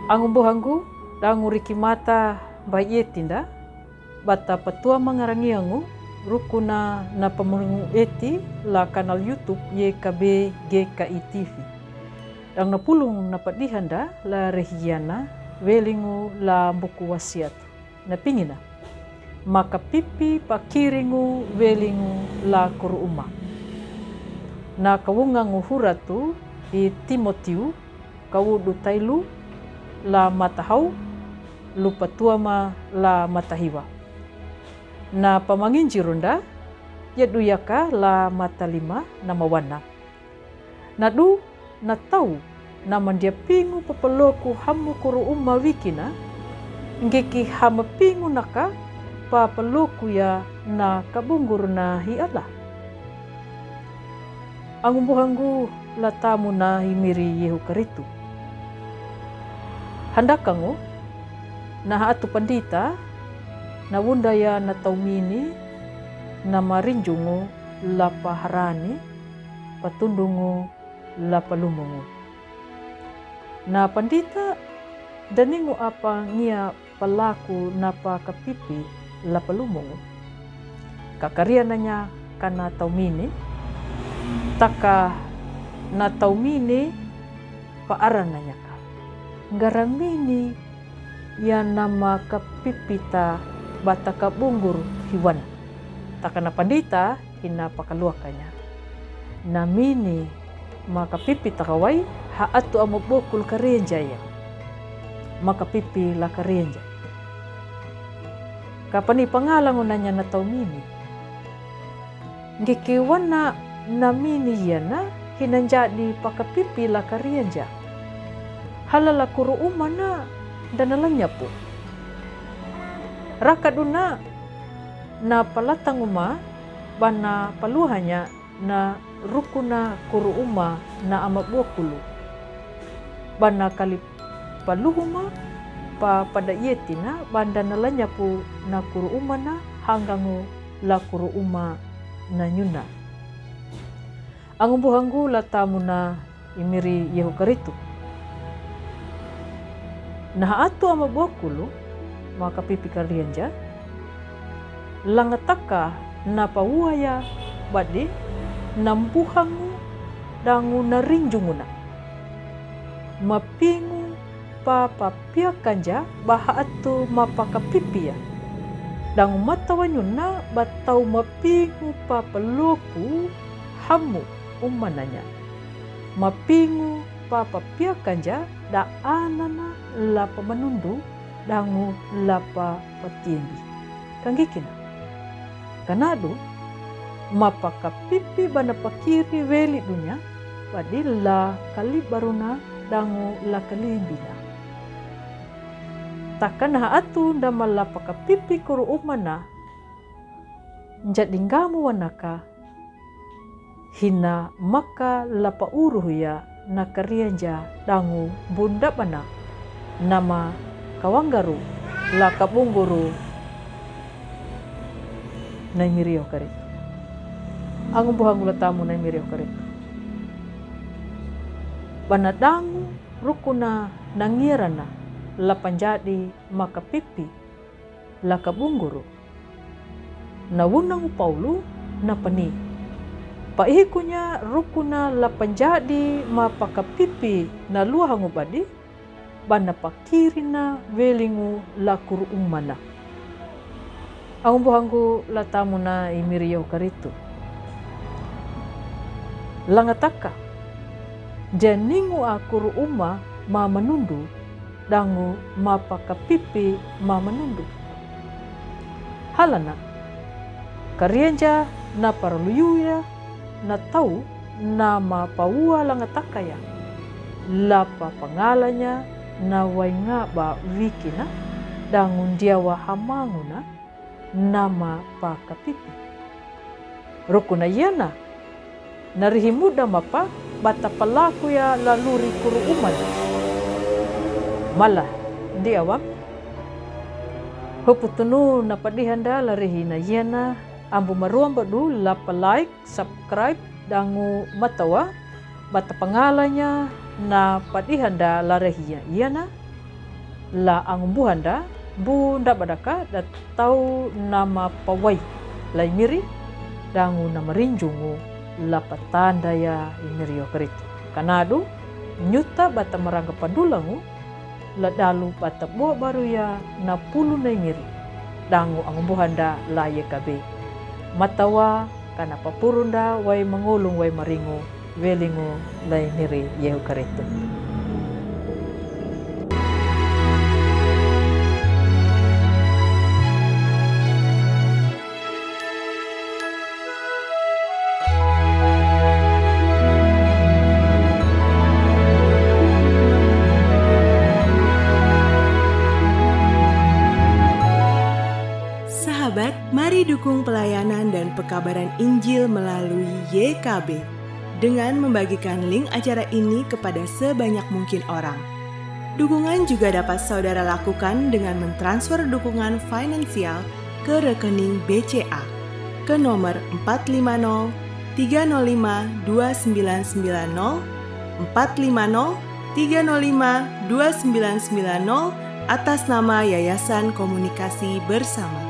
Angumbo hanggu dangu rikimata bayetinda bata patua mangarangiangu rukuna na pamungu eti la kanal YouTube YKB GKI TV. Dang napulung na padihanda la rehiana welingu la buku wasiat na pingina maka pipi pakiringu welingu la kuruma na kawungangu huratu i Timotiu kawudu tailu la matahau lupa tuama la matahiwa na pamanginjirunda yaduyaka la mata lima na mawana nadu na tau na mandia pingu papeloku hamu kuru umma wikina ngeki hama pingu naka papeloku ya na kabungur na hiala angumbuhangu la tamu na himiri yehu karitu handakangu na haatu pandita na wundaya na taumini na marinjungu la paharani patundungu la palumungu na pandita daningu apa ngia palaku na pa kapipi la palumungu kakaria nanya kana taumini taka na taumini paaran nanya ka ngaramini ya nama kapipita bata kabungur hiwan takana pandita hina pakaluakanya namini maka pipi takawai haatu amobokul karenjaya maka pipi la karenja kapani pangalango nanya na taumini ngikiwan na namini yana hinanjadi pakapipi la karenja halala kuru umana danalanya po rakaduna na palatang uma bana paluhanya na rukuna kuru uma na amabokulu bana kali paluhuma pa pada yetina banda nalanya po na kuru uma na hanggangu la kuru uma na nyuna angumbuhanggu la tamu na imiri yehu karitu na atu amabokulu maka pipi karianja langataka na pawaya badi nambuhangu dangu narinjunguna mapingu papapia kanja baha atu mapaka pipia dangu matawanyuna batau mapingu papeloku hamu umananya mapingu papapia kanja da anana lapa manundu dangu lapa patiembi kanggikina kanadu mapaka pipi bana pakiri weli dunya badilla kali baruna dangu la kalimbina takana atu ndama lapaka pipi kuru umana njadingamu wanaka hina maka lapa uruh ya nakarianja dangu bunda bana nama kawanggaru la kabungguru na imirio karit angumbuhangu la tamu na imirio karit banadangu rukuna nangirana la panjadi maka pipi la kabungguru na wunang paulu na pani paihikunya rukuna la panjadi mapaka pipi na luhangu badi bana pakirina welingu la kuru umana angumbuhangu la tamu na imirio karitu langataka janingu akuru uma ma manundu dangu mapaka pipi ma manundu halana karienja na paraluyuya na tau na mapaua langataka ya lapa pangalanya na wainga ba wikina dangun diawa hamanguna nama pakapipi rukuna yana narihimuda mapa bata palaku ya laluri kuru uman malah diawam huputunu na padihanda larihina yana ambu maruam badu lapa like subscribe dangu matawa bata pengalanya na padihanda larahia iana la angumbuhanda bunda badaka da tau nama pawai lai miri dangu nama rinjungu la patanda ya imirio kerito kanadu nyuta bata marangga padulangu la dalu bata buah baru ya na pulu na miri dangu angumbuhanda la YKB matawa kana papurunda wai mangulung wai maringu welingu lai miri yehu kerito. Sahabat, mari dukung pelayanan dan pekabaran Injil melalui YKB dengan membagikan link acara ini kepada sebanyak mungkin orang. Dukungan juga dapat saudara lakukan dengan mentransfer dukungan finansial ke rekening BCA ke nomor 450 305 2990 450 305 2990 atas nama Yayasan Komunikasi Bersama.